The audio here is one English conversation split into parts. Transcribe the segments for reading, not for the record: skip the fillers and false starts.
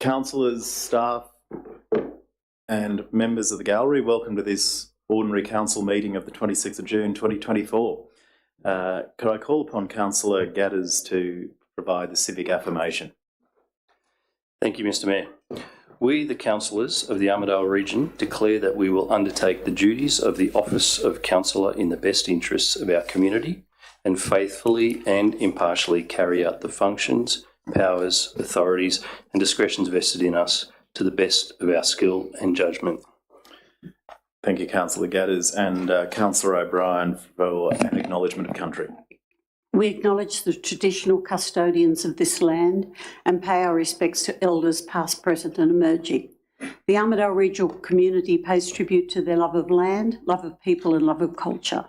Councillors, staff and members of the gallery, welcome to this ordinary council meeting of the 26th of June 2024. Could I call upon Councillor Gadders to provide the civic affirmation? Thank you, Mr Mayor. We, the councillors of the Armidale region, declare that we will undertake the duties of the office of councillor in the best interests of our community and faithfully and impartially carry out the functions, powers, authorities and discretions vested in us to the best of our skill and judgment. Thank you, Councillor Gadders, and Councillor O'Brien for an acknowledgement of country. We acknowledge the traditional custodians of this land and pay our respects to elders past, present and emerging. The Armidale regional community pays tribute to their love of land, love of people and love of culture.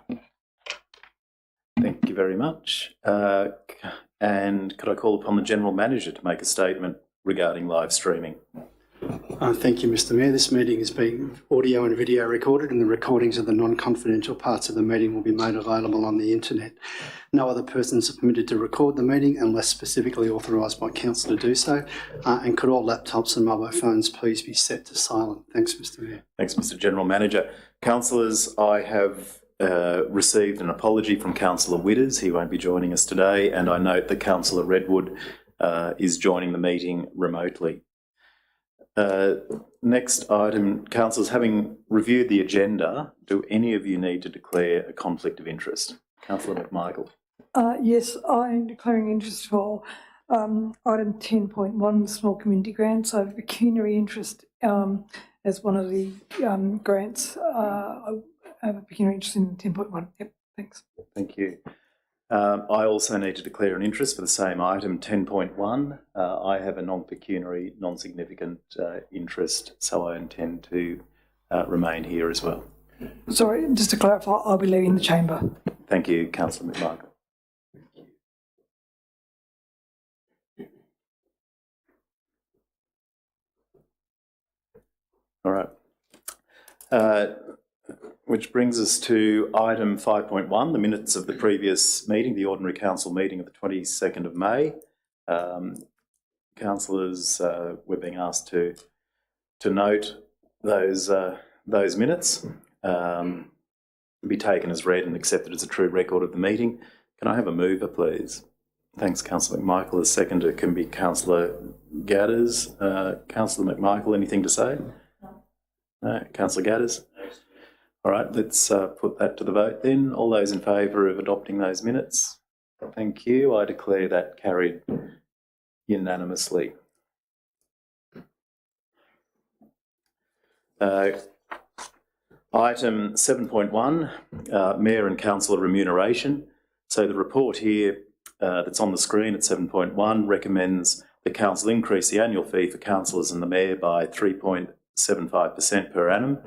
Thank you very much. And could I call upon the General Manager to make a statement regarding live streaming? Thank you, Mr Mayor. This meeting is being audio and video recorded, and the recordings of the non-confidential parts of the meeting will be made available on the internet. No other persons are permitted to record the meeting unless specifically authorised by council to do so. And could all laptops and mobile phones please be set to silent? Thanks, Mr Mayor. Thanks, Mr General Manager. Councillors, I have received an apology from Councillor Widders. He won't be joining us today, and I note that Councillor Redwood is joining the meeting remotely. Next item, councillors, having reviewed the agenda, do any of you need to declare a conflict of interest? Councillor McMichael. Yes, I'm declaring interest for item 10.1, small community grants. I have a pecuniary interest as one of the grants. I have a pecuniary interest in 10.1. Yep, thanks. Thank you. I also need to declare an interest for the same item, 10.1. I have a non-pecuniary, non-significant interest, so I intend to remain here as well. Sorry, just to clarify, I'll be leaving the chamber. Thank you, Councillor McMichael. All right. Which brings us to item 5.1, the minutes of the previous meeting, the ordinary council meeting of the 22nd of May. Councillors, we're being asked to note those minutes, be taken as read and accepted as a true record of the meeting. Can I have a mover, please? Thanks, Councillor McMichael. A seconder can be Councillor Gadders. Councillor McMichael, anything to say? No. Councillor Gadders? All right, let's put that to the vote then. All those in favour of adopting those minutes? Thank you. I declare that carried unanimously. Item 7.1, Mayor and Councillor remuneration. So the report here that's on the screen at 7.1 recommends the Council increase the annual fee for councillors and the Mayor by 3.75% per annum.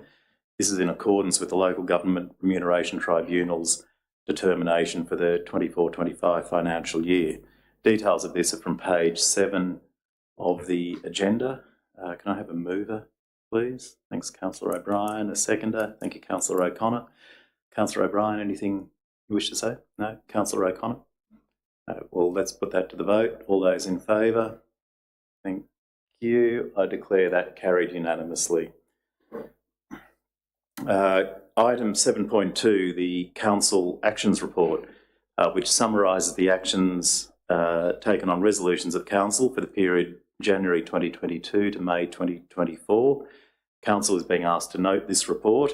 This is in accordance with the Local Government Remuneration Tribunal's determination for the 24-25 financial year. Details of this are from page 7 of the agenda. Can I have a mover, please? Thanks, Councillor O'Brien. A seconder. Thank you, Councillor O'Connor. Councillor O'Brien, anything you wish to say? No? Councillor O'Connor? No. Well, let's put that to the vote. All those in favour? Thank you. I declare that carried unanimously. Item 7.2, the Council Actions Report, which summarises the actions taken on resolutions of Council for the period January 2022 to May 2024. Council is being asked to note this report.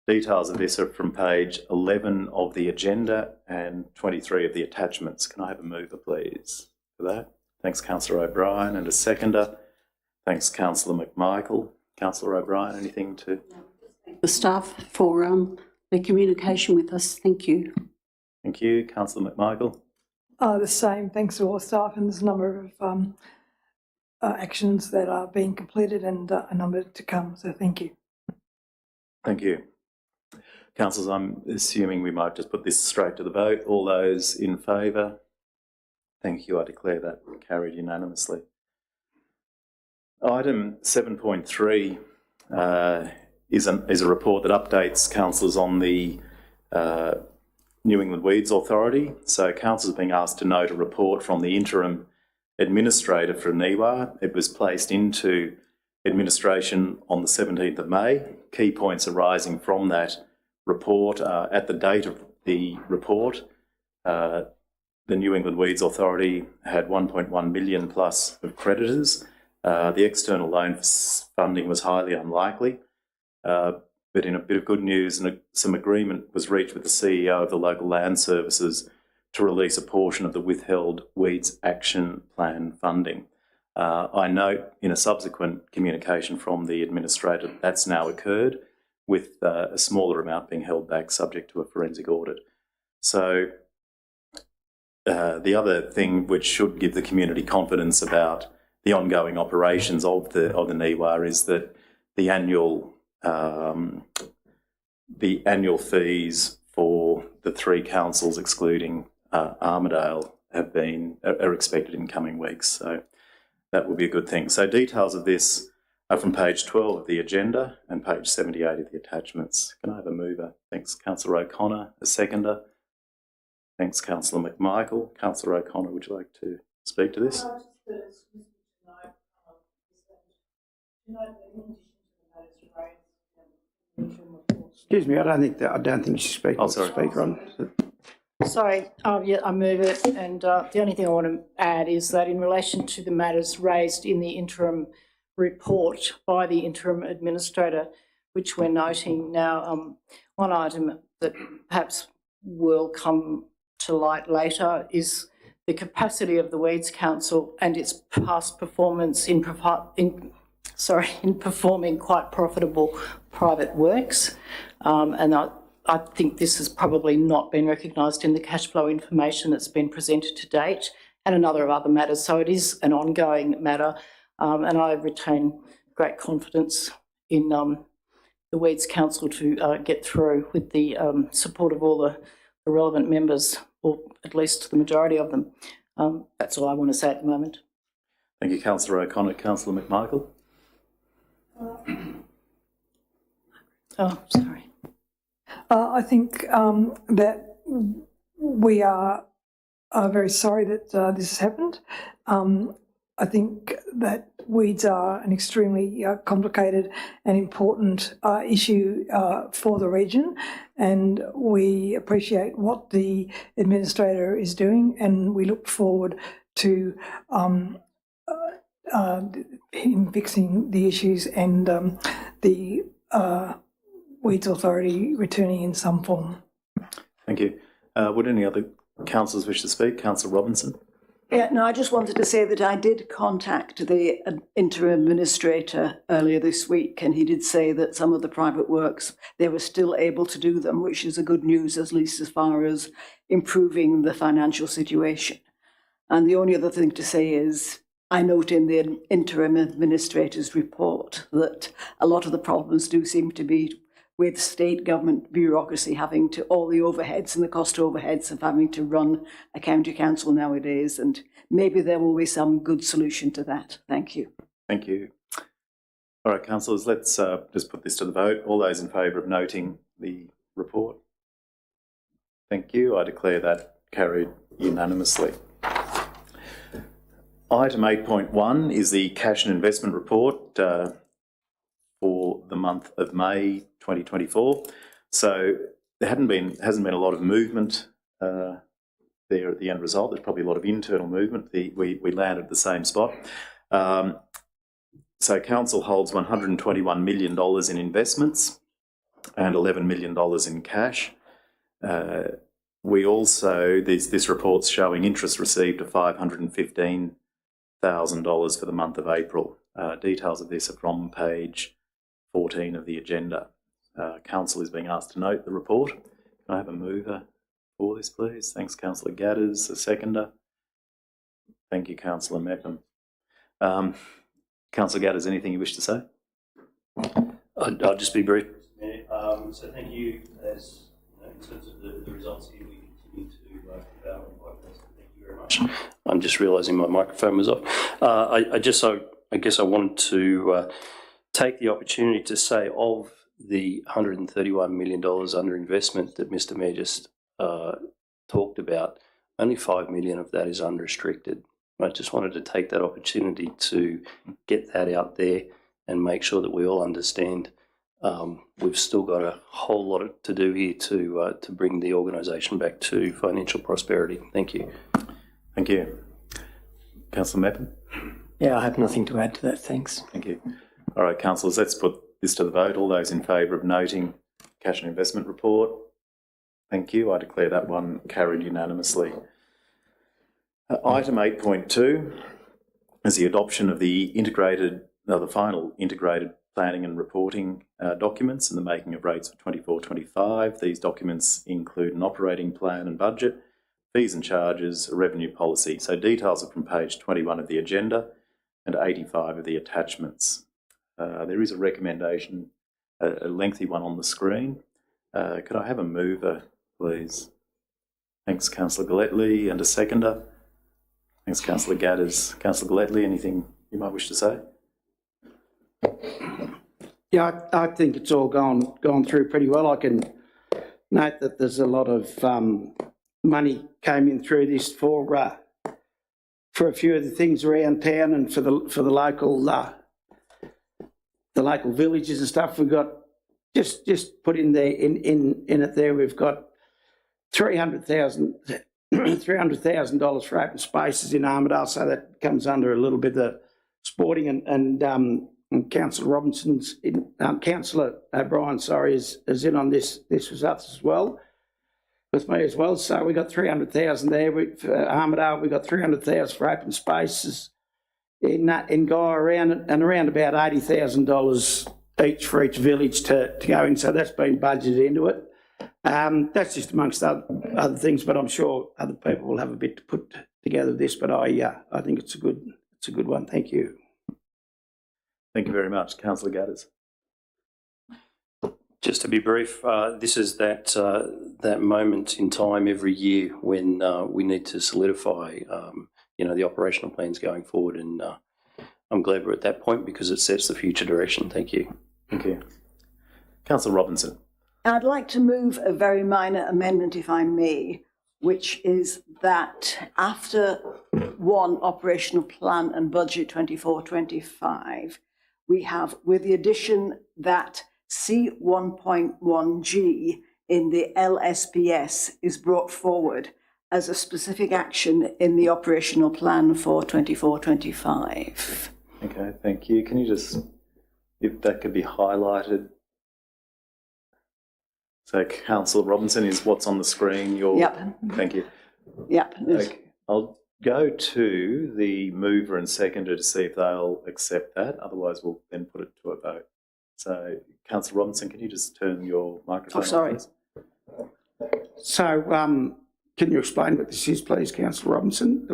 Details of this are from page 11 of the agenda and 23 of the attachments. Can I have a mover, please, for that? Thanks, Councillor O'Brien, and a seconder. Thanks, Councillor McMichael. Councillor O'Brien, anything to... The staff for their communication with us. Thank you. Thank you. Councillor McMichael. The same. Thanks to all staff, and there's a number of actions that are being completed and a number to come. So thank you. Thank you. Councillors, I'm assuming we might just put this straight to the vote. All those in favour? Thank you. I declare that carried unanimously. Item 7.3 is a report that updates councillors on the New England Weeds Authority. So councillors are being asked to note a report from the interim administrator for NIWA. It was placed into administration on the 17th of May. Key points arising from that report are, at the date of the report, the New England Weeds Authority had 1.1 million plus of creditors. The external loan funding was highly unlikely. But in a bit of good news, some agreement was reached with the CEO of the local land services to release a portion of the withheld Weeds Action Plan funding. I note in a subsequent communication from the administrator that's now occurred, with a smaller amount being held back subject to a forensic audit. So the other thing which should give the community confidence about the ongoing operations of the NIWA is that the annual fees for the three councils, excluding Armidale, are expected in coming weeks. So that will be a good thing. So details of this are from page 12 of the agenda and page 78 of the attachments. Can I have a mover? Thanks, Councillor O'Connor. A seconder? Thanks, Councillor McMichael. Councillor O'Connor, would you like to speak to this? Excuse me, I don't think you should speak. Oh, sorry. Speaker on. Sorry, yeah, I move it, and the only thing I want to add is that in relation to the matters raised in the interim report by the interim administrator, which we're noting now, one item that perhaps will come to light later is the capacity of the Weeds Council and its past performance in performing quite profitable private works, and I think this has probably not been recognised in the cash flow information that's been presented to date, and a number of other matters. So it is an ongoing matter, and I retain great confidence in the Weeds Council to get through with the support of all the relevant members, or at least the majority of them. That's all I want to say at the moment. Thank you, Councillor O'Connor. Councillor McMichael. Oh, sorry. I think that we are very sorry that this has happened. I think that weeds are an extremely complicated and important issue for the region, and we appreciate what the administrator is doing, and we look forward to him fixing the issues and the Weeds Authority returning in some form. Thank you. Would any other councillors wish to speak? Councillor Robinson. Yeah, no, I just wanted to say that I did contact the interim administrator earlier this week, and he did say that some of the private works, they were still able to do them, which is a good news, at least as far as improving the financial situation. And the only other thing to say is, I note in the interim administrator's report that a lot of the problems do seem to be with state government bureaucracy having to, all the overheads and the cost overheads of having to run a county council nowadays, and maybe there will be some good solution to that. Thank you. Thank you. All right, councillors, let's just put this to the vote. All those in favour of noting the report? Thank you. I declare that carried unanimously. Item 8.1 is the cash and investment report for the month of May 2024. So there hasn't been a lot of movement there at the end result. There's probably a lot of internal movement. We landed at the same spot. So council holds $121 million in investments and $11 million in cash. We also, this report's showing interest received of $515,000 for the month of April. Details of this are from page 14 of the agenda. Council is being asked to note the report. Can I have a mover for this, please? Thanks, Councillor Gadders. A seconder. Thank you, Councillor Meckham. Councillor Gadders, anything you wish to say? I'll just be brief. So thank you. As in terms of the results here, we continue to our podcast. Thank you very much. I'm just realising my microphone was off. I guess I wanted to take the opportunity to say of the $131 million under investment that Mr. Mayor just talked about, only $5 million of that is unrestricted. I just wanted to take that opportunity to get that out there and make sure that we all understand we've still got a whole lot to do here to bring the organisation back to financial prosperity. Thank you. Thank you. Councillor Meppen? Yeah, I have nothing to add to that, thanks. Thank you. All right, councillors, let's put this to the vote. All those in favour of noting cash and investment report? Thank you. I declare that one carried unanimously. Item 8.2 is the adoption of the final integrated planning and reporting documents and the making of rates for 24-25. These documents include an operating plan and budget, fees and charges, a revenue policy. So details are from page 21 of the agenda and 85 of the attachments. There is a recommendation, a lengthy one on the screen. Could I have a mover, please? Thanks, Councillor Galletley, and a seconder. Thanks, Councillor Gadders. Councillor Galletley, anything you might wish to say? Yeah, I think it's all gone through pretty well. I can note that there's a lot of money came in through this for a few of the things around town and for the local villages and stuff. We've got just put in there in it there. We've got $300,000 for open spaces in Armidale, so that comes under a little bit of sporting and Councillor Councillor O'Brien, is in on this. This was us as well, with me as well. So we got 300,000 there for Armidale. We got 300,000 for open spaces in Guy around about $80,000 each for each village to go in. So that's been budgeted into it. That's just amongst other things, but I'm sure other people will have a bit to put together this. But I think it's a good one. Thank you. Thank you very much. Councillor Gadders. Just to be brief, this is that moment in time every year when we need to solidify, the operational plans going forward, and I'm glad we're at that point because it sets the future direction. Thank you. Thank you. Councillor Robinson. I'd like to move a very minor amendment, if I may, which is that after one operational plan and budget 24-25, we have, with the addition that C1.1G in the LSPS is brought forward as a specific action in the operational plan for 24-25. Okay, thank you. Can you just, if that could be highlighted? So Councillor Robinson is what's on the screen. Yep. Thank you. Yep. Okay. I'll go to the mover and seconder to see if they'll accept that. Otherwise, we'll then put it to a vote. So, Councillor Robinson, can you just turn your microphone on? Oh, sorry. So, can you explain what this is, please, Councillor Robinson?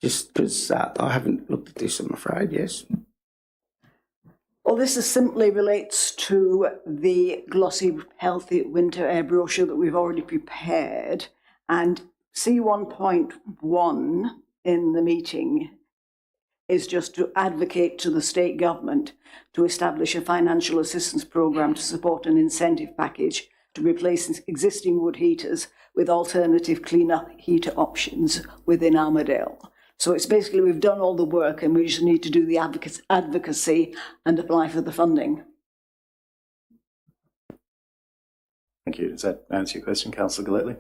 Just because I haven't looked at this, I'm afraid, yes. Well, this simply relates to the glossy, healthy winter air brochure that we've already prepared. And C1.1 in the meeting is just to advocate to the state government to establish a financial assistance programme to support an incentive package to replace existing wood heaters with alternative cleaner heater options within Armidale. So it's basically we've done all the work and we just need to do the advocacy and apply for the funding. Thank you. Does that answer your question, Councillor Galletley?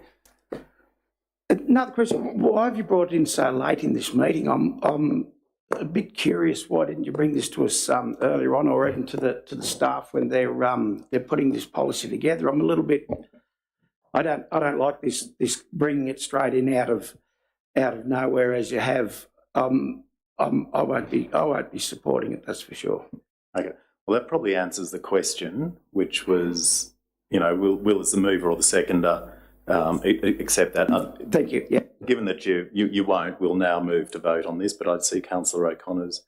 Another question. Why have you brought it in so late in this meeting? I'm a bit curious. Why didn't you bring this to us earlier on, or even to the staff when they're putting this policy together? I'm a little bit. I don't like this bringing it straight in out of nowhere as you have. I won't be supporting it. That's for sure. Okay. Well, that probably answers the question, which was, will as the mover or the seconder accept that? Thank you. Yeah. Given that you won't, we'll now move to vote on this. But I'd see Councillor O'Connor's.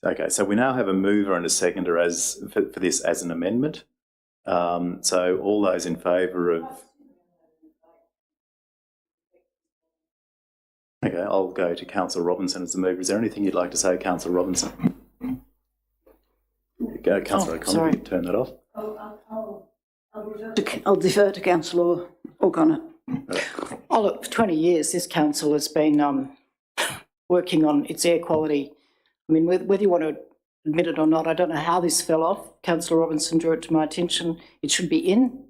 Okay. So we now have a mover and a seconder for this as an amendment. So all those in favour of. Okay, I'll go to Councillor Robinson as the mover. Is there anything you'd like to say, Councillor Robinson? Go, Councillor O'Connor, sorry. you turn that off. I'll defer to Councillor O'Connor. Oh, look, for 20 years, this council has been working on its air quality. I mean, whether you want to admit it or not, I don't know how this fell off. Councillor Robinson drew it to my attention. It should be in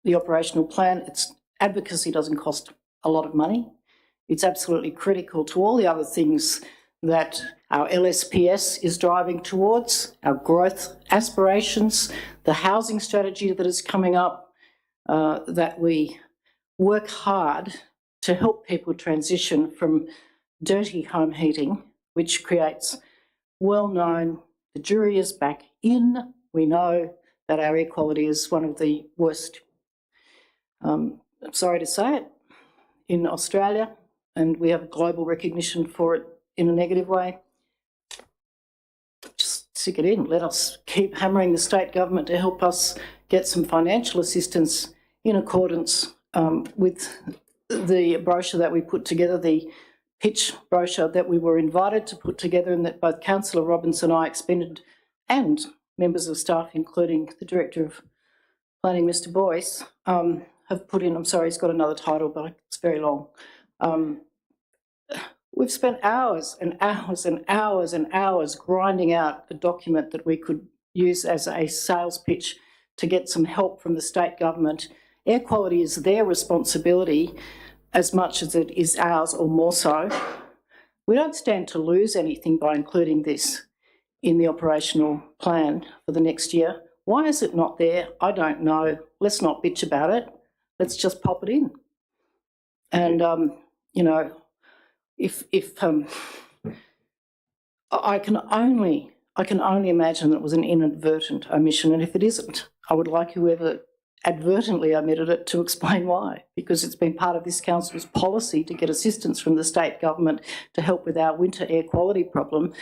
the operational plan. Its advocacy doesn't cost a lot of money. It's absolutely critical to all the other things that our LSPS is driving towards, our growth aspirations, the housing strategy that is coming up, that we work hard to help people transition from dirty home heating, which creates well-known, the jury is back in. We know that our air quality is one of the worst, I'm sorry to say it, in Australia, and we have global recognition for it in a negative way. Just stick it in. Let us keep hammering the state government to help us get some financial assistance in accordance with the brochure that we put together, the pitch brochure that we were invited to put together, and that both Councillor Robinson and I expended, and members of staff, including the Director of Planning, Mr Boyce, have put in. I'm sorry, he's got another title, but it's very long. We've spent hours and hours and hours and hours grinding out a document that we could use as a sales pitch to get some help from the state government. Air quality is their responsibility as much as it is ours, or more so. We don't stand to lose anything by including this in the operational plan for the next year. Why is it not there? I don't know. Let's not bitch about it. Let's just pop it in. And, you know, if I can only imagine that it was an inadvertent omission, and if it isn't, I would like whoever advertently omitted it to explain why, because it's been part of this council's policy to get assistance from the state government to help with our winter air quality problem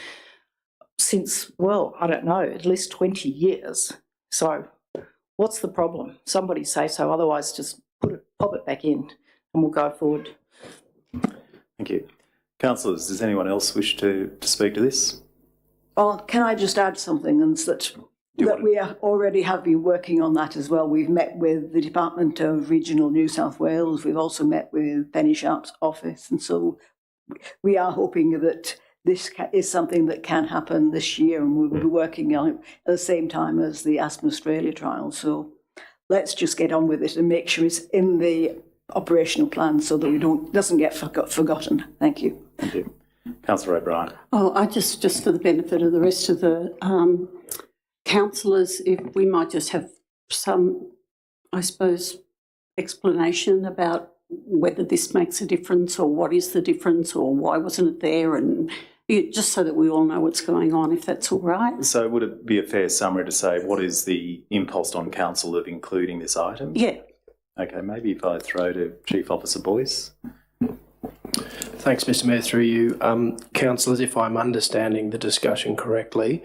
since, well, I don't know, at least 20 years. So what's the problem? Somebody say so, otherwise just pop it back in and we'll go forward. Thank you. Councillors, does anyone else wish to speak to this? Well, can I just add something, and that we already have been working on that as well. We've met with the Department of Regional New South Wales. We've also met with Penny Sharp's office. And so we are hoping that this is something that can happen this year, and we will be working on it at the same time as the Asthma Australia trial. So let's just get on with it and make sure it's in the operational plan so that it doesn't get forgotten. Thank you. Thank you. Councillor O'Brien. Oh, I just for the benefit of the rest of the councillors, if we might just have some, I suppose, explanation about whether this makes a difference, or what is the difference, or why wasn't it there, and just so that we all know what's going on, if that's all right. So would it be a fair summary to say what is the impulse on council of including this item? Yeah. Okay, maybe if I throw to Chief Officer Boyce. Thanks, Mr Mayor, through you. Councillors, if I'm understanding the discussion correctly,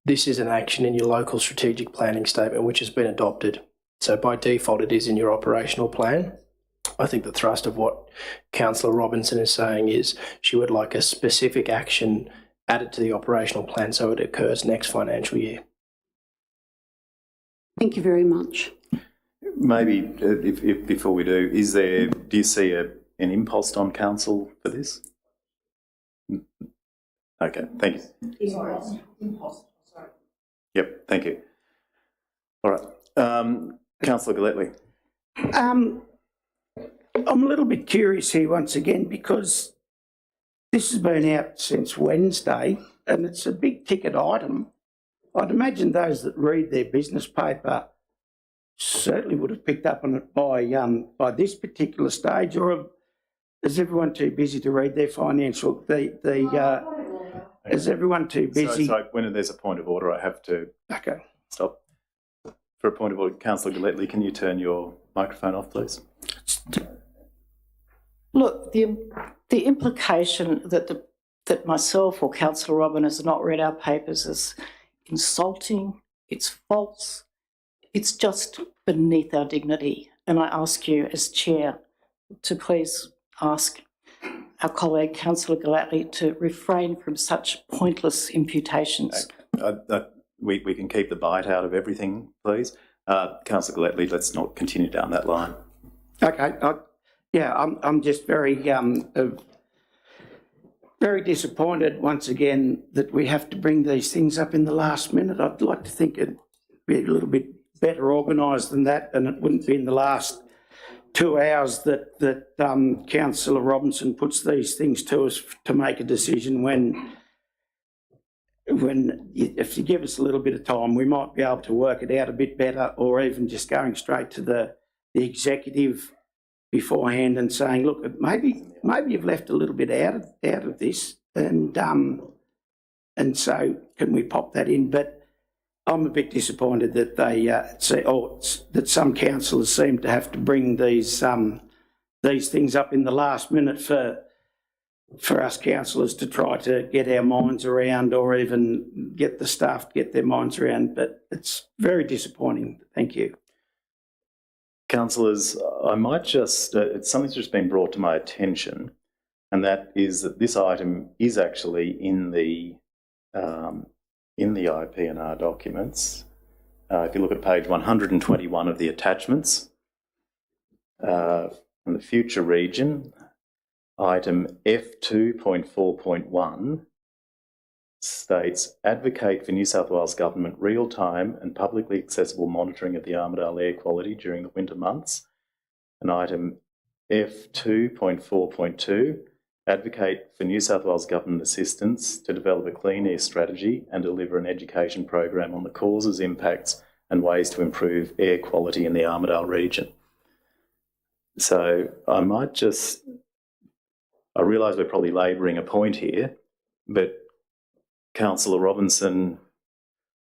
this is an action in your local strategic planning statement which has been adopted. So by default it is in your operational plan. I think the thrust of what Councillor Robinson is saying is she would like a specific action added to the operational plan so it occurs next financial year. Thank you very much. Maybe if before we do, do you see an impulse on council for this? Okay, thank you. Yep, thank you. All right. Councillor Galletley. I'm a little bit curious here once again, because this has been out since Wednesday and it's a big ticket item. I'd imagine those that read their business paper certainly would have picked up on it by this particular stage, or is everyone too busy to read their financial? Is everyone too busy? So when there's a point of order, I have to stop. For a point of order, Councillor Galletley, can you turn your microphone off, please? Look, the implication that myself or Councillor Robin has not read our papers is insulting, it's false, it's just beneath our dignity. And I ask you as Chair to please ask our colleague Councillor Galletley to refrain from such pointless imputations. We can keep the bite out of everything, please. Councillor Galletley, let's not continue down that line. Okay, Yeah, I'm just very very disappointed once again that we have to bring these things up in the last minute. I'd like to think it'd be a little bit better organised than that, and it wouldn't be in the last 2 hours that Councillor Robinson puts these things to us to make a decision when if you give us a little bit of time, we might be able to work it out a bit better, or even just going straight to the executive beforehand and saying, look, maybe you've left a little bit out of this, and so can we pop that in? But I'm a bit disappointed that they that some councillors seem to have to bring these things up in the last minute for us councillors to try to get our minds around, or even get the staff to get their minds around. But it's very disappointing. Thank you. Councillors, I might just, something's just been brought to my attention, and that is that this item is actually in the IP&R documents. If you look at page 121 of the attachments, in the future region, item F2.4.1 states, advocate for New South Wales Government real-time and publicly accessible monitoring of the Armidale air quality during the winter months. And item F2.4.2, advocate for New South Wales Government assistance to develop a clean air strategy and deliver an education program on the causes, impacts and ways to improve air quality in the Armidale region. So I might just, I realise we're probably labouring a point here, but Councillor Robinson,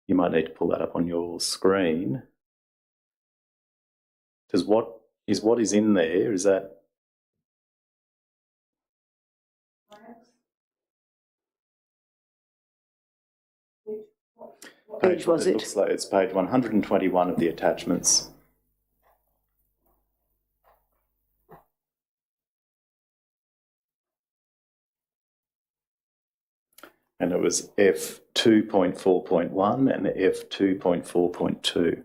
you might need to pull that up on your screen. Does what is in there, is that? Page was it? Looks like it's page 121 of the attachments. And it was F2.4.1 and F2.4.2.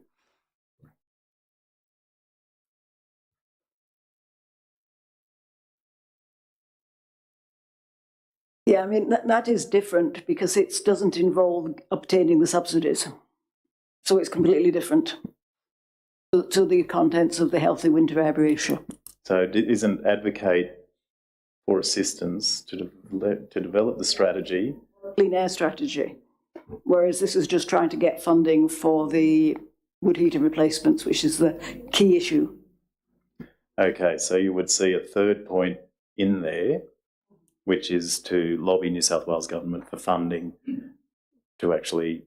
Yeah, I mean, that is different because it doesn't involve obtaining the subsidies. So it's completely different to the contents of the Healthy Winter Air Ratio. So it isn't advocate for assistance to develop the strategy. Clean air strategy, whereas this is just trying to get funding for the wood heater replacements, which is the key issue. Okay, so you would see a third point in there, which is to lobby New South Wales Government for funding to actually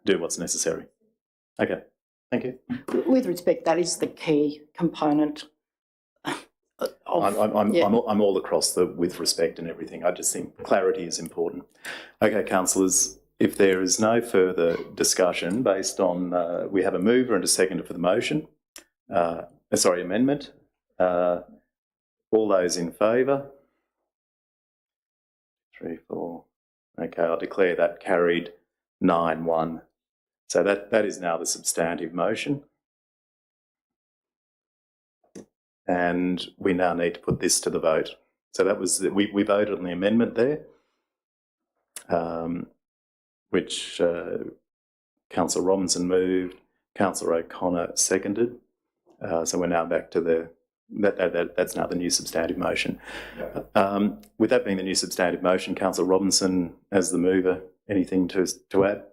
do what's necessary. Okay, thank you. With respect, that is the key component. I'm all across the with respect and everything. I just think clarity is important. Okay, councillors, if there is no further discussion based on, we have a mover and a seconder for the motion, amendment. All those in favour? 3, 4. Okay, I'll declare that carried 9-1. So that is now the substantive motion. And we now need to put this to the vote. So that was, we voted on the amendment there, which Councillor Robinson moved, Councillor O'Connor seconded. So we're now back to that's now the new substantive motion. With that being the new substantive motion, Councillor Robinson, as the mover, anything to add?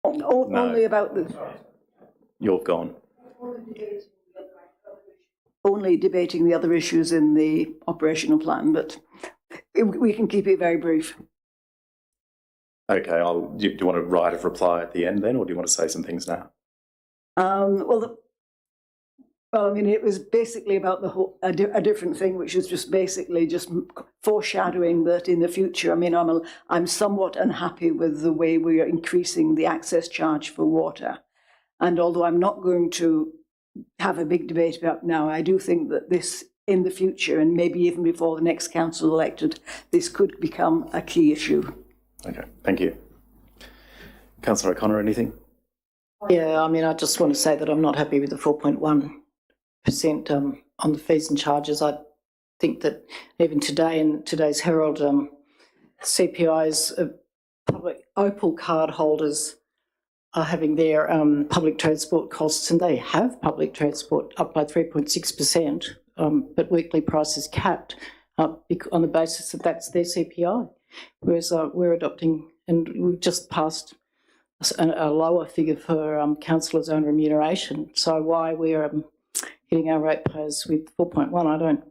Only about the... You're gone. Only debating the other issues in the operational plan, but we can keep it very brief. Okay, do you want to write a reply at the end then, or do you want to say some things now? Well, I mean, it was basically about a different thing, which is just basically just foreshadowing that in the future. I mean, I'm somewhat unhappy with the way we are increasing the access charge for water, and although I'm not going to have a big debate about now, I do think that this, in the future, and maybe even before the next council elected, this could become a key issue. Okay, thank you. Councillor O'Connor, anything? Yeah, I mean, I just want to say that I'm not happy with the 4.1% on the fees and charges. I think that even today in today's Herald, CPI's public Opal card holders are having their public transport costs, and they have public transport up by 3.6%, but weekly price is capped on the basis that that's their CPI, whereas we're adopting, and we've just passed a lower figure for councillors' own remuneration. So why we're hitting our ratepayers with 4.1, I don't,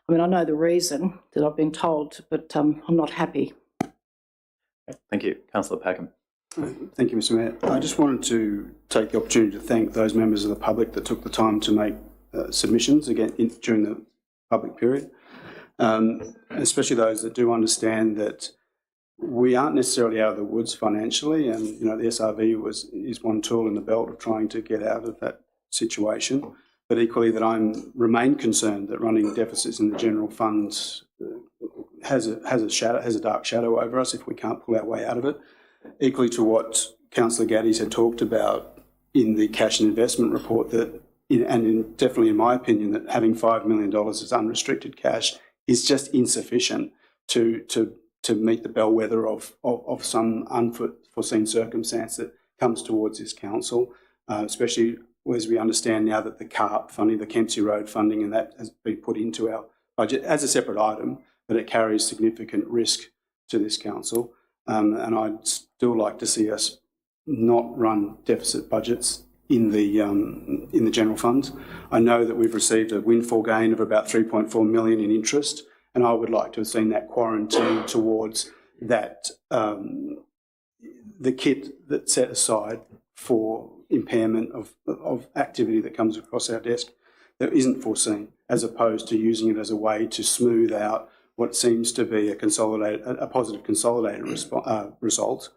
I know the reason that I've been told, but I'm not happy. Thank you. Councillor Packham. Thank you, Mr Mayor. I just wanted to take the opportunity to thank those members of the public that took the time to make submissions again during the public period, especially those that do understand that we aren't necessarily out of the woods financially, and the SRV is one tool in the belt of trying to get out of that situation. But equally, that I remain concerned that running deficits in the general funds has a dark shadow over us if we can't pull our way out of it. Equally to what Councillor Gaddies had talked about in the cash and investment report, definitely in my opinion, that having $5 million as unrestricted cash is just insufficient to meet the bellwether of some unforeseen circumstance that comes towards this council, especially as we understand now that the CARP funding, the Kempsey Road funding, and that has been put into our budget as a separate item, but it carries significant risk to this council. And I'd still like to see us not run deficit budgets in the general funds. I know that we've received a windfall gain of about 3.4 million in interest, and I would like to have seen that quarantined towards that the kit that's set aside for impairment of activity that comes across our desk that isn't foreseen, as opposed to using it as a way to smooth out what seems to be a positive consolidated result,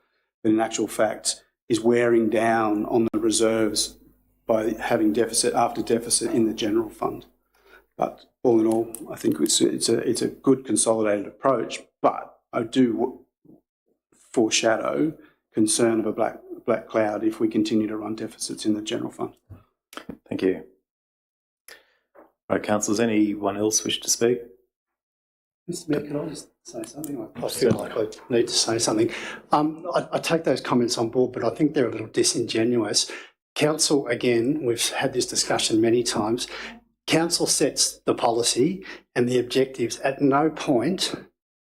but in actual fact is wearing down on the reserves by having deficit after deficit in the general fund. But all in all, I think it's a good consolidated approach, but I do foreshadow concern of a black cloud if we continue to run deficits in the general fund. Thank you. All right, councillors, anyone else wish to speak? Mr Mayor, can I just say something? I feel like I need to say something. I take those comments on board, but I think they're a little disingenuous. Council, again, we've had this discussion many times. Council sets the policy and the objectives. At no point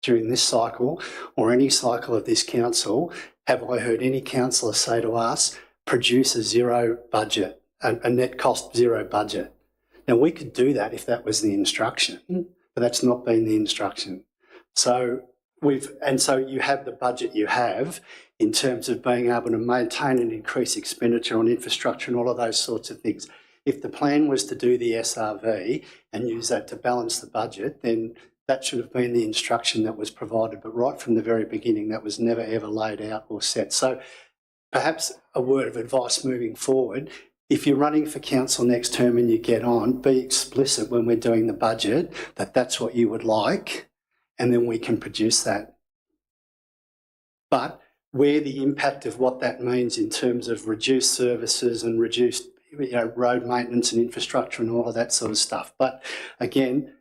during this cycle or any cycle of this council have I heard any councillor say to us, produce a zero budget, a net cost zero budget. Now, we could do that if that was the instruction, but that's not been the instruction. So you have the budget you have in terms of being able to maintain and increase expenditure on infrastructure and all of those sorts of things. If the plan was to do the SRV and use that to balance the budget, then that should have been the instruction that was provided. But right from the very beginning, that was never ever laid out or set. So perhaps a word of advice moving forward, if you're running for council next term and you get on, be explicit when we're doing the budget that that's what you would like, and then we can produce that. But where the impact of what that means in terms of reduced services and reduced road maintenance and infrastructure and all of that sort of stuff. But again,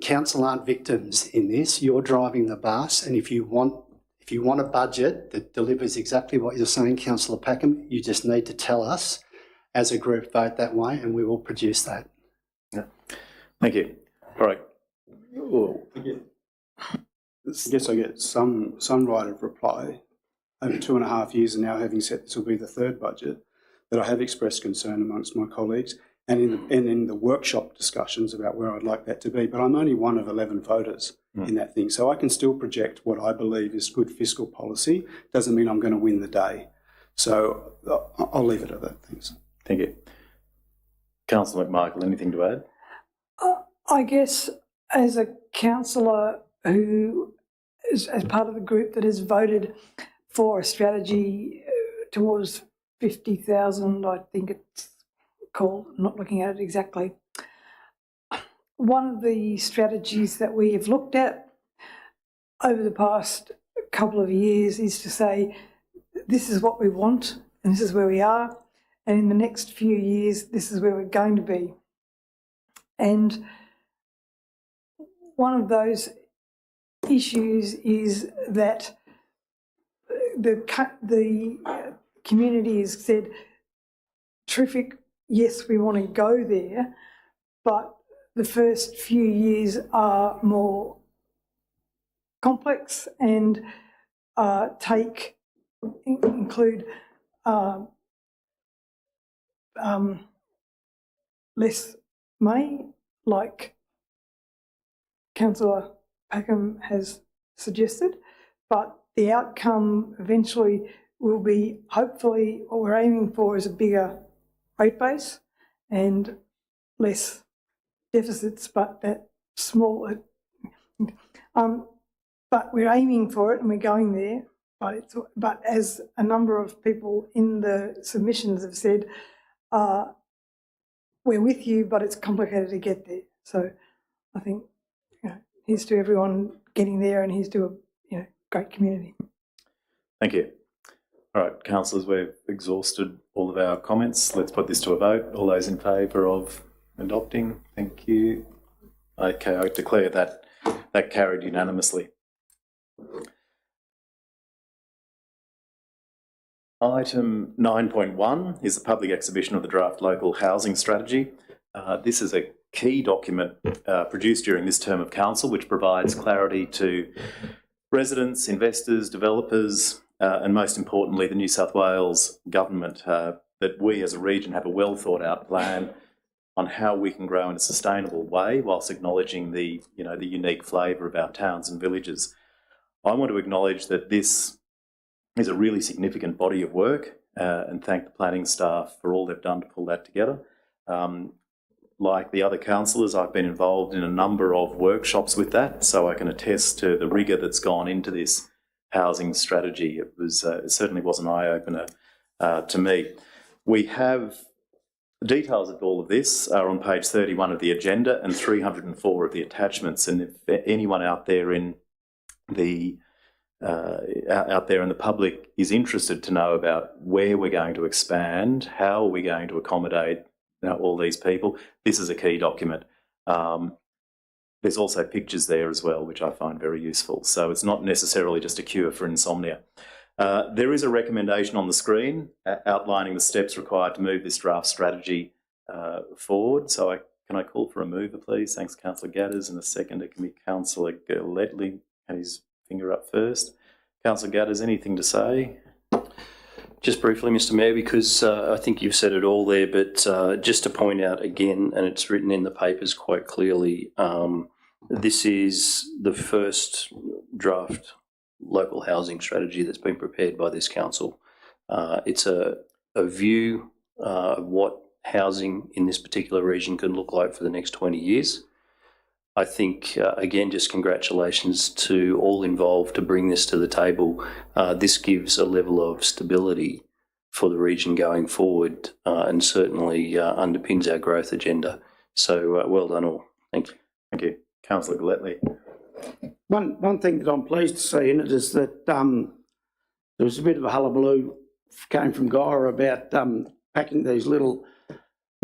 council aren't victims in this. You're driving the bus, and if you want a budget that delivers exactly what you're saying, Councillor Packham, you just need to tell us as a group vote that way, and we will produce that. Yeah. Thank you. All right. I guess I get some right of reply over 2.5 years, and now having said this will be the third budget, that I have expressed concern amongst my colleagues and in the workshop discussions about where I'd like that to be. But I'm only one of 11 voters in that thing. So I can still project what I believe is good fiscal policy. Doesn't mean I'm going to win the day. So I'll leave it at that. Thanks. Thank you. Councillor McMichael, anything to add? I guess as a councillor who is as part of the group that has voted for a strategy towards 50,000, I think it's called, I'm not looking at it exactly. One of the strategies that we have looked at over the past couple of years is to say, this is what we want and this is where we are, and in the next few years, this is where we're going to be. And one of those issues is that the community has said, terrific, yes, we want to go there, but the first few years are more complex and include less money, like Councillor Packham has suggested, but the outcome eventually will be, hopefully, what we're aiming for is a bigger rate base and less deficits, but that small. But we're aiming for it and we're going there. But as a number of people in the submissions have said, we're with you, but it's complicated to get there. So I think, here's to everyone getting there, and here's to a great community. Thank you. All right, councillors, we've exhausted all of our comments. Let's put this to a vote. All those in favour of adopting? Thank you. Okay, I declare that carried unanimously. Item 9.1 is the public exhibition of the draft local housing strategy. This is a key document produced during this term of council, which provides clarity to residents, investors, developers, and most importantly, the New South Wales government, that we as a region have a well thought out plan on how we can grow in a sustainable way whilst acknowledging the unique flavour of our towns and villages. I want to acknowledge that this is a really significant body of work and thank the planning staff for all they've done to pull that together. Like the other councillors, I've been involved in a number of workshops with that, so I can attest to the rigour that's gone into this housing strategy. It certainly was an eye-opener to me. We have details of all of this are on page 31 of the agenda and 304 of the attachments. And if anyone out there in the public is interested to know about where we're going to expand, how are we going to accommodate all these people, this is a key document. There's also pictures there as well, which I find very useful. So it's not necessarily just a cure for insomnia. There is a recommendation on the screen outlining the steps required to move this draft strategy forward. So can I call for a mover, please? Thanks, Councillor Gadders. And a seconder can be Councillor Letley. Had his finger up first. Councillor Gadders, anything to say? Just briefly, Mr Mayor, because I think you've said it all there, but just to point out again, and it's written in the papers quite clearly, this is the first draft local housing strategy that's been prepared by this council. It's a view of what housing in this particular region can look like for the next 20 years. I think, again, just congratulations to all involved to bring this to the table. This gives a level of stability for the region going forward and certainly underpins our growth agenda. So well done all. Thank you. Thank you. Councillor Letley. One thing that I'm pleased to see in it is that there was a bit of a hullabaloo came from Guyra about packing these little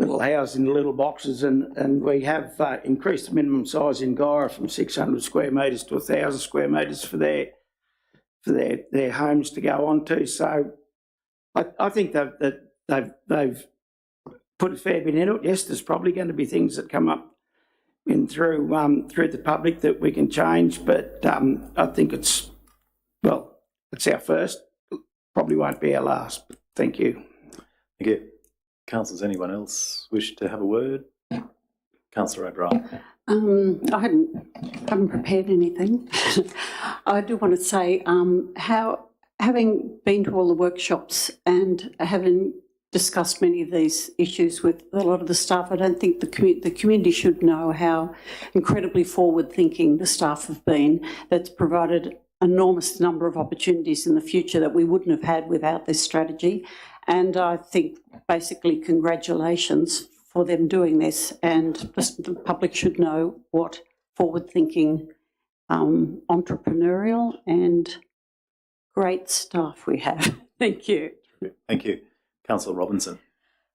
houses in little boxes, and we have increased the minimum size in Guyra from 600 square metres to 1,000 square metres for their homes to go onto. So I think that they've put a fair bit into it. Yes, there's probably going to be things that come up through the public that we can change, but I think it's our first. Probably won't be our last. Thank you. Thank you. Councillors, anyone else wish to have a word? Councillor O'Brien. I haven't prepared anything. I do want to say having been to all the workshops and having discussed many of these issues with a lot of the staff, I don't think the community should know how incredibly forward-thinking the staff have been. That's provided enormous number of opportunities in the future that we wouldn't have had without this strategy. And I think basically congratulations for them doing this, and the public should know what forward-thinking, entrepreneurial and great staff we have. Thank you. Thank you. Councillor Robinson.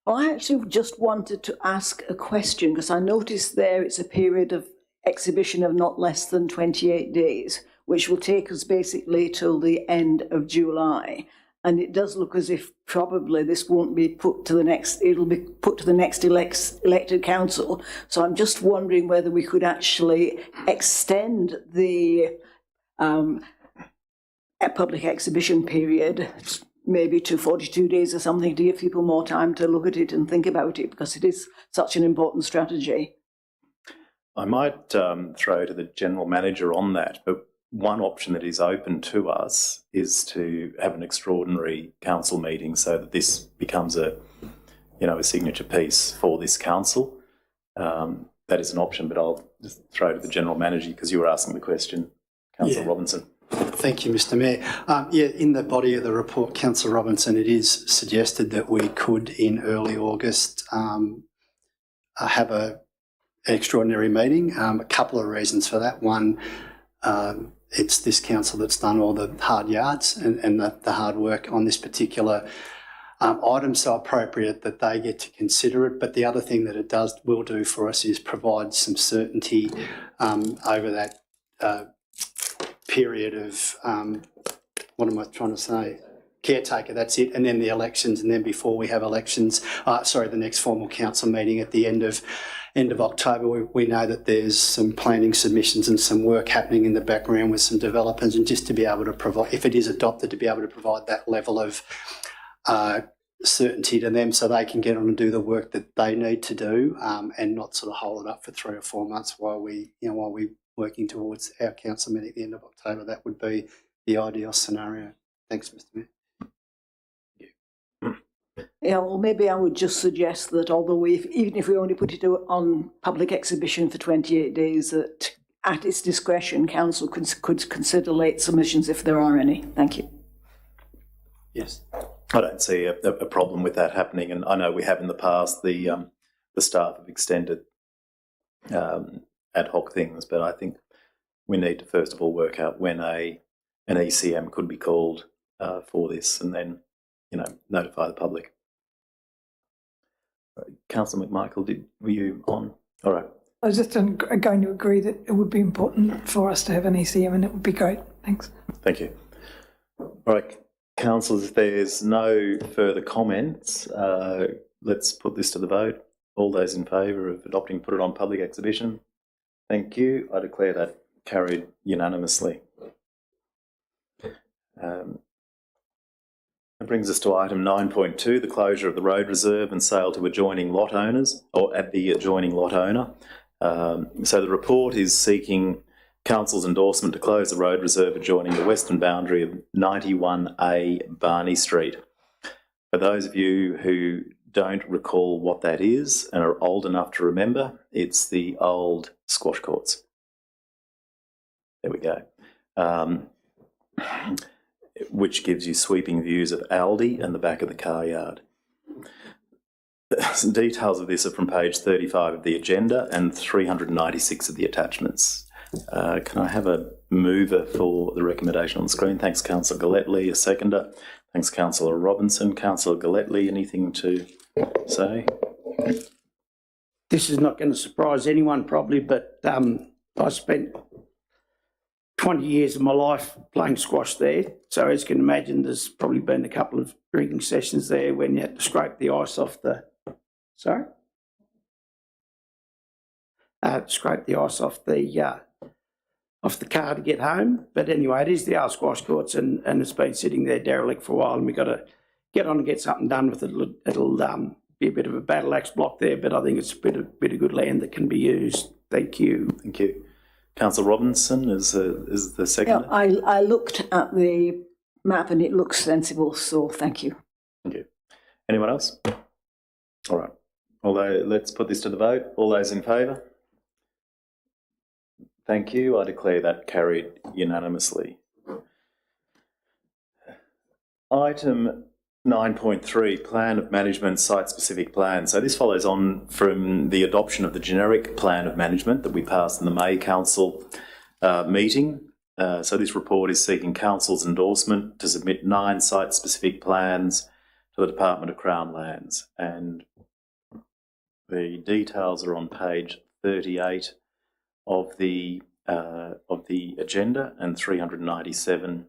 I actually just wanted to ask a question because I noticed there it's a period of exhibition of not less than 28 days, which will take us basically till the end of July. And it does look as if probably this won't be put to the next, it'll be put to the next elected council. So I'm just wondering whether we could actually extend the public exhibition period maybe to 42 days or something to give people more time to look at it and think about it, because it is such an important strategy. I might throw to the General Manager on that, but one option that is open to us is to have an extraordinary council meeting so that this becomes a signature piece for this council. That is an option, but I'll just throw to the General Manager because you were asking the question, Councillor Robinson. Thank you, Mr Mayor. In the body of the report, Councillor Robinson, it is suggested that we could, in early August, have an extraordinary meeting. A couple of reasons for that. One, it's this council that's done all the hard yards and the hard work on this particular item, so appropriate that they get to consider it. But the other thing that it will do for us is provide some certainty over that period of, what am I trying to say? Caretaker, that's it, and then the elections, and then before we have elections, the next formal council meeting at the end of October, we know that there's some planning submissions and some work happening in the background with some developers, and just to be able to provide, if it is adopted, to be able to provide that level of certainty to them so they can get on and do the work that they need to do, and not sort of hold it up for 3 or 4 months while we're working towards our council meeting at the end of October. That would be the ideal scenario. Thanks, Mr Mayor. Yeah, well, maybe I would just suggest that although even if we only put it on public exhibition for 28 days, that at its discretion, council could consider late submissions if there are any. Thank you. Yes. I don't see a problem with that happening, and I know we have in the past. The staff have extended ad hoc things, but I think we need to first of all work out when an ECM could be called for this, and then notify the public. Councillor McMichael, were you on? All right. I was just going to agree that it would be important for us to have an ECM, and it would be great. Thanks. Thank you. All right, councillors, if there's no further comments, let's put this to the vote. All those in favour of adopting, put it on public exhibition? Thank you. I declare that carried unanimously. That brings us to item 9.2, the closure of the road reserve and sale to adjoining lot owners, or at the adjoining lot owner. So the report is seeking Council's endorsement to close the road reserve adjoining the western boundary of 91A Barney Street. For those of you who don't recall what that is and are old enough to remember, it's the old squash courts. There we go. Which gives you sweeping views of Aldi and the back of the car yard. Some details of this are from page 35 of the agenda and 396 of the attachments. Can I have a mover for the recommendation on the screen? Thanks, Councillor Galletley. A seconder. Thanks, Councillor Robinson. Councillor Galletley, anything to say? This is not going to surprise anyone probably, but I spent 20 years of my life playing squash there. So as you can imagine, there's probably been a couple of drinking sessions there when you had to scrape the ice off the... Sorry? Scrape the ice off the car to get home. But anyway, it is the old squash courts, and it's been sitting there derelict for a while, and we've got to get on and get something done with it. It'll be a bit of a battle axe block there, but I think it's a bit of good land that can be used. Thank you. Thank you. Councillor Robinson is the second. Yeah, I looked at the map and it looks sensible, so thank you. Thank you. Anyone else? All right. Although let's put this to the vote. All those in favour? Thank you. I declare that carried unanimously. Item 9.3, Plan of Management Site-Specific Plan. So this follows on from the adoption of the generic Plan of Management that we passed in the May Council meeting. So this report is seeking Council's endorsement to submit 9 site-specific plans to the Department of Crown Lands. And The details are on page 38 of the agenda and 397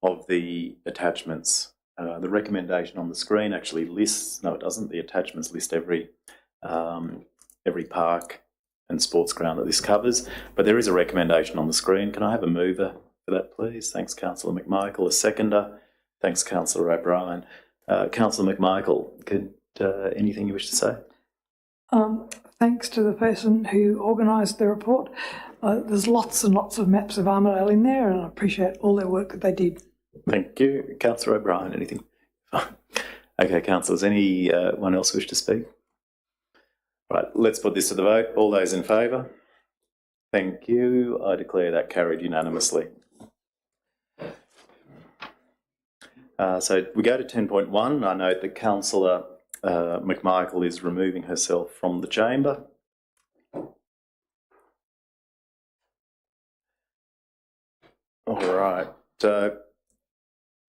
of the attachments. The recommendation on the screen actually lists, no it doesn't, the attachments list every park and sports ground that this covers, but there is a recommendation on the screen. Can I have a mover for that, please? Thanks, Councillor McMichael. A seconder? Thanks, Councillor O'Brien. Councillor McMichael, could anything you wish to say? Thanks to the person who organised the report. There's lots and lots of maps of Armidale in there, and I appreciate all their work that they did. Thank you. Councillor O'Brien, anything? Okay, councillors, anyone else wish to speak? Right, let's put this to the vote. All those in favour? Thank you. I declare that carried unanimously. So we go to 10.1. I note that Councillor McMichael is removing herself from the chamber. All right.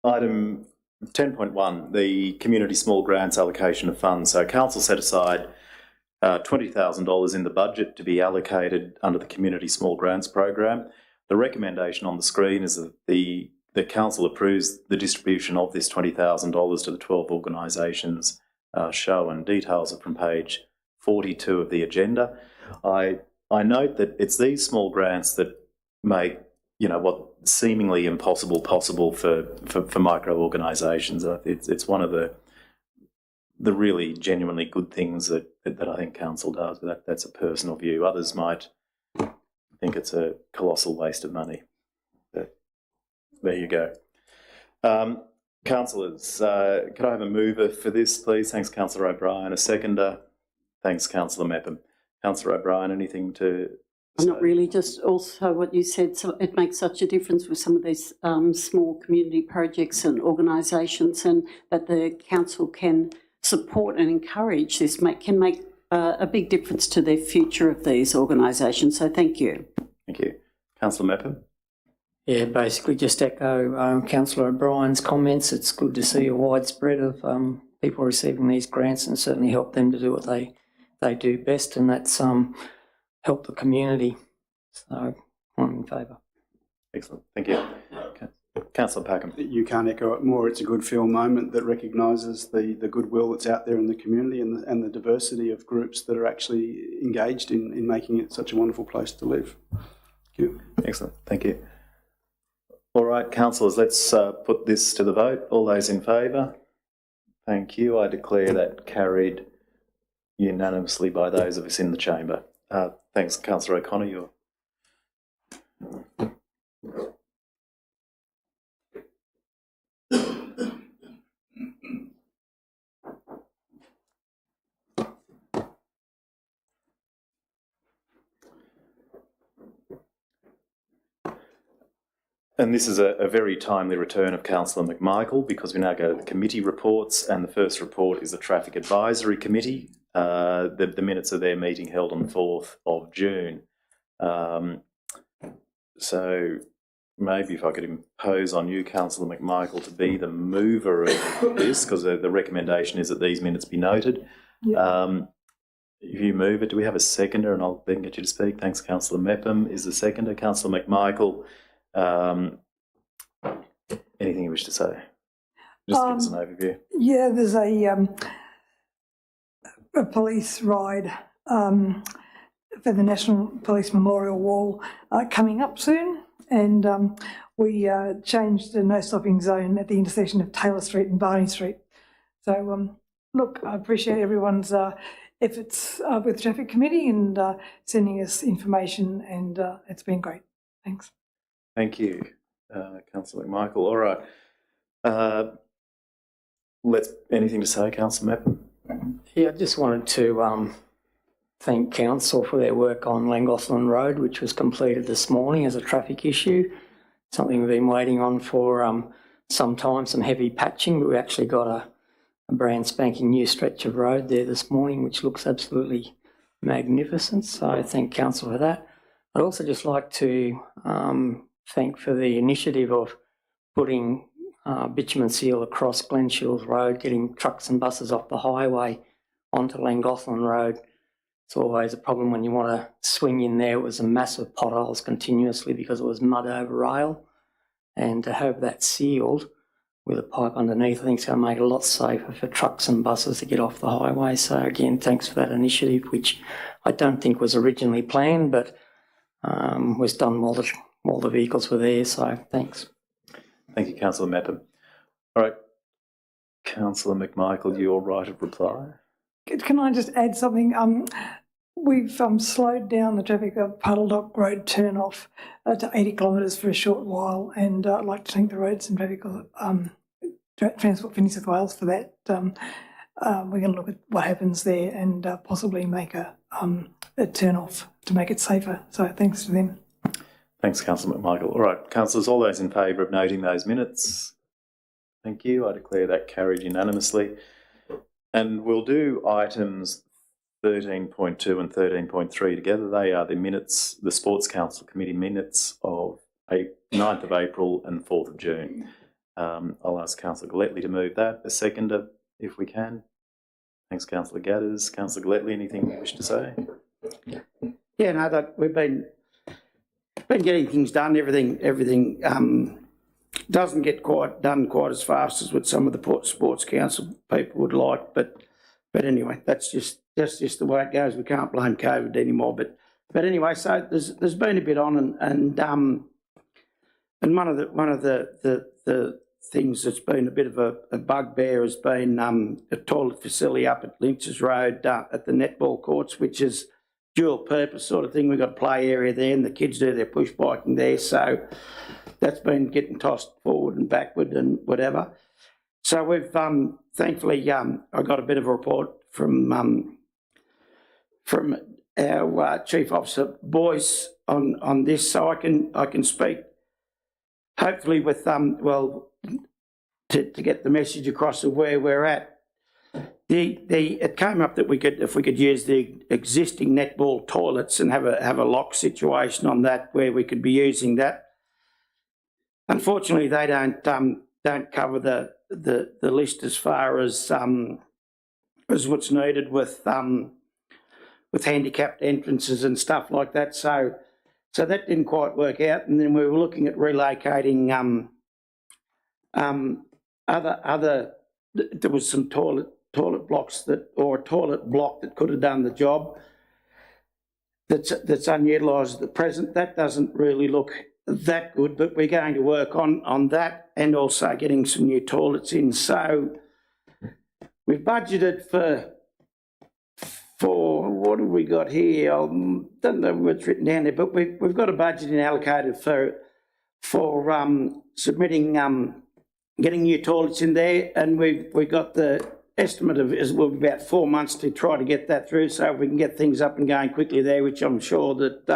Item 10.1, the Community Small Grants Allocation of Funds. So Council set aside $20,000 in the budget to be allocated under the Community Small Grants Program. The recommendation on the screen is that the Council approves the distribution of this $20,000 to the 12 organisations shown. Details are from page 42 of the agenda. I note that it's these small grants that make what seemingly impossible possible for micro organisations. It's one of the really genuinely good things that I think council does. But that's a personal view. Others might think it's a colossal waste of money. But there you go. Councillors, could I have a mover for this, please? Thanks, Councillor O'Brien. A seconder. Thanks, Councillor Mepham. Councillor O'Brien, anything to say? Not really, just also what you said. So it makes such a difference with some of these small community projects and organisations, and that the council can support and encourage this can make a big difference to the future of these organisations. So thank you. Thank you. Councillor Mepham. Yeah, basically just echo Councillor O'Brien's comments. It's good to see a widespread of people receiving these grants, and certainly help them to do what they do best, and that's help the community. So I'm in favour. Excellent. Thank you. Okay. Councillor Packham. You can't echo it more. It's a good feel moment that recognises the goodwill that's out there in the community and the diversity of groups that are actually engaged in making it such a wonderful place to live. Thank you. Excellent. Thank you. All right, councillors, let's put this to the vote. All those in favour? Thank you. I declare that carried unanimously by those of us in the chamber. Thanks, Councillor O'Connor. And this is a very timely return of Councillor McMichael, because we now go to the committee reports, and the first report is the Traffic Advisory Committee. The minutes of their meeting held on the 4th of June. So maybe if I could impose on you, Councillor McMichael, to be the mover of this, because the recommendation is that these minutes be noted. Yeah. If you move it, do we have a seconder? And I'll then get you to speak. Thanks, Councillor Mepham is the seconder. Councillor McMichael, anything you wish to say? Just give us an overview. Yeah, there's a police ride for the National Police Memorial Wall coming up soon, and we changed the no stopping zone at the intersection of Taylor Street and Barney Street. So look, I appreciate everyone's efforts with the Traffic Committee and sending us information, and it's been great. Thanks. Thank you, Councillor McMichael. All right. Anything to say, Councillor Mepham? Yeah, I just wanted to thank Council for their work on Llangollen Road, which was completed this morning as a traffic issue. Something we've been waiting on for some time, some heavy patching, but we actually got a brand spanking new stretch of road there this morning, which looks absolutely magnificent. So I thank Council for that. I'd also just like to thank for the initiative of putting bitumen seal across Glen Shields Road, getting trucks and buses off the highway onto Llangollen Road. It's always a problem when you want to swing in there. It was a massive potholes continuously because it was mud over rail. And to have that sealed with a pipe underneath, I think it's going to make it a lot safer for trucks and buses to get off the highway. So again, thanks for that initiative, which I don't think was originally planned, but was done while the vehicles were there. So thanks. Thank you, Councillor Mepham. All right, Councillor McMichael, your right of reply. Can I just add something? We've slowed down the traffic of Puddle Dock Road turn-off to 80 kilometres for a short while, and I'd like to thank the Roads and Traffic Transport for New South Wales for that. We're going to look at what happens there and possibly make a turn-off to make it safer. So thanks to them. Thanks, Councillor McMichael. All right, councillors, all those in favour of noting those minutes? Thank you. I declare that carried unanimously. And we'll do items 13.2 and 13.3 together. They are the minutes, the Sports Council Committee minutes of 9th of April and 4th of June. I'll ask Councillor Gilletley to move that. A seconder, if we can. Thanks, Councillor Gadders. Councillor Gilletley, anything you wish to say? Yeah, no, that we've been getting things done. Everything doesn't get done quite as fast as what some of the Sports Council people would like, but anyway, that's just the way it goes. We can't blame COVID anymore. But anyway, so there's been a bit on, and one of the things that's been a bit of a bugbear has been a toilet facility up at Lynch's Road at the netball courts, which is dual purpose sort of thing. We've got a play area there, and the kids do their push biking there, so that's been getting tossed forward and backward and whatever. So we've thankfully I got a bit of a report from our Chief Officer Boyce on this, so I can speak hopefully with to get the message across of where we're at. It came up that if we could use the existing netball toilets and have a lock situation on that where we could be using that. Unfortunately, they don't cover the list as far as what's needed with handicapped entrances and stuff like that. So that didn't quite work out. And then we were looking at relocating other. There was some toilet blocks or a toilet block that could have done the job. That's unutilised at the present. That doesn't really look that good, but we're going to work on that and also getting some new toilets in. So we've budgeted for what have we got here? I don't know what's written down there, but we've got a budget allocated for submitting getting new toilets in there, and we've got the estimate of about 4 months to try to get that through, so we can get things up and going quickly there, which I'm sure that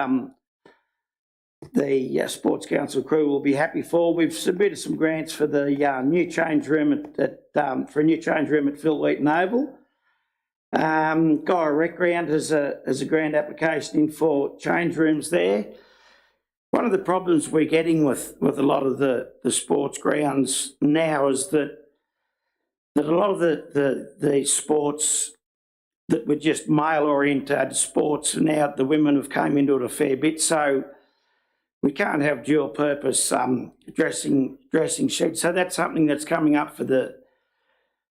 the Sports Council crew will be happy for. We've submitted some grants for the new change room for a new change room at Phil Wheaton Oval. Guy Rec Ground has a grant application in for change rooms there. One of the problems we're getting with a lot of the sports grounds now is that a lot of the sports that were just male-oriented sports, now the women have come into it a fair bit, so we can't have dual-purpose dressing sheds. So that's something that's coming up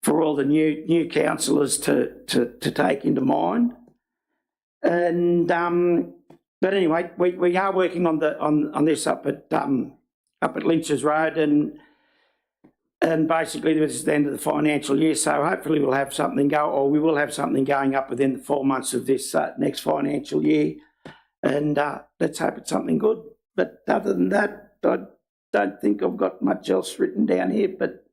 for all the new councillors to take into mind. And but anyway, we are working on this up at Lynch's Road, and basically this is the end of the financial year. So hopefully we will have something going up within the 4 months of this next financial year, and let's hope it's something good. But other than that, I don't think I've got much else written down here. But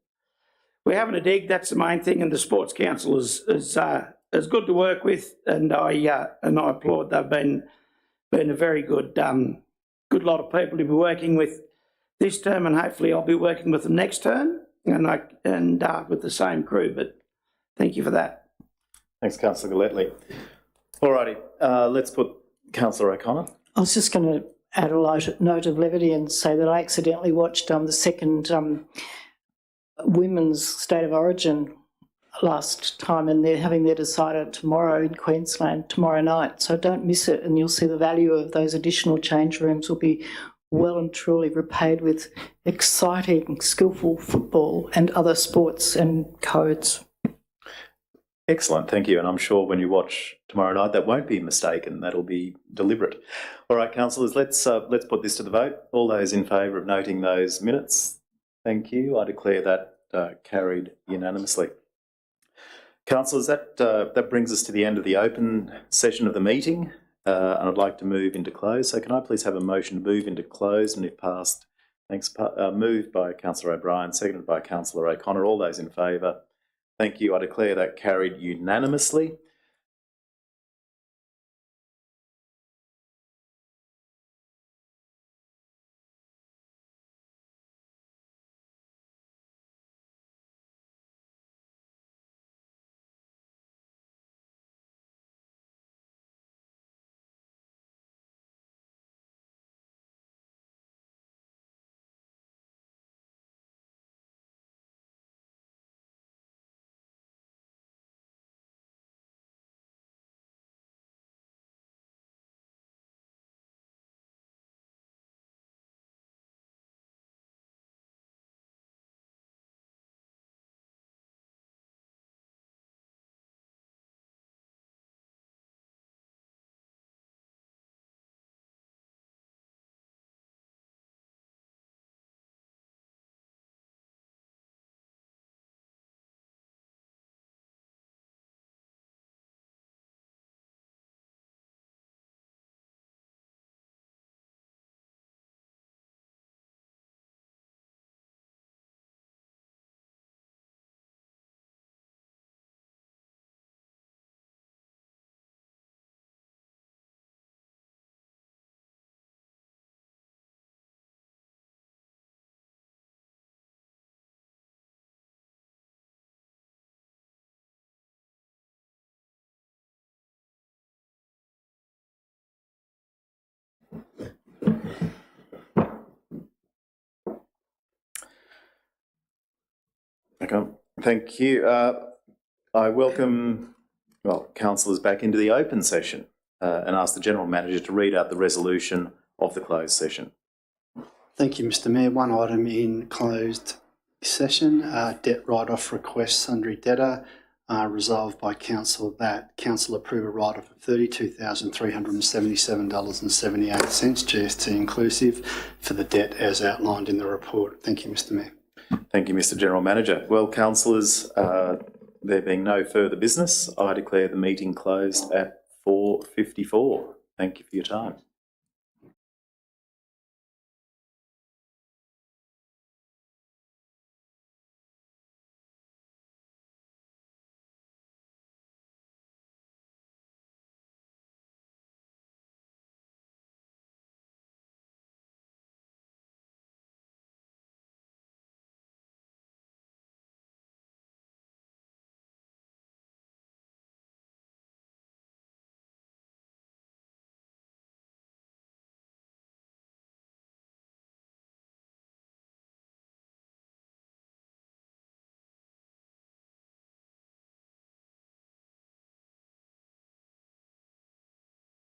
we're having a dig. That's the main thing, and the Sports Council is good to work with, and I applaud. They've been a very good lot of people to be working with this term, and hopefully I'll be working with them next term, and with the same crew. But thank you for that. Thanks, Councillor Gilletley. All righty, let's put Councillor O'Connor. I was just going to add a note of levity and say that I accidentally watched the second Women's State of Origin last time, and they're having their decider tomorrow in Queensland, tomorrow night. So don't miss it, and you'll see the value of those additional change rooms will be well and truly repaid with exciting, skillful football and other sports and codes. Excellent, thank you. And I'm sure when you watch tomorrow night, that won't be mistaken. That'll be deliberate. All right, councillors, let's put this to the vote. All those in favour of noting those minutes, thank you. I declare that carried unanimously. Councillors, that brings us to the end of the open session of the meeting, and I'd like to move into close. So can I please have a motion to move into close, and if passed, thanks, moved by Councillor O'Brien, seconded by Councillor O'Connor. All those in favour? Thank you. I declare that carried unanimously. Okay, thank you. I welcome, councillors back into the open session and ask the General Manager to read out the resolution of the closed session. Thank you, Mr Mayor. One item in closed session, debt write-off request sundry debtor, resolved by council that council approve a write-off of $32,377.78 GST inclusive for the debt as outlined in the report. Thank you, Mr Mayor. Thank you, Mr General Manager. Well, councillors, there being no further business, I declare the meeting closed at 4:54. Thank you for your time.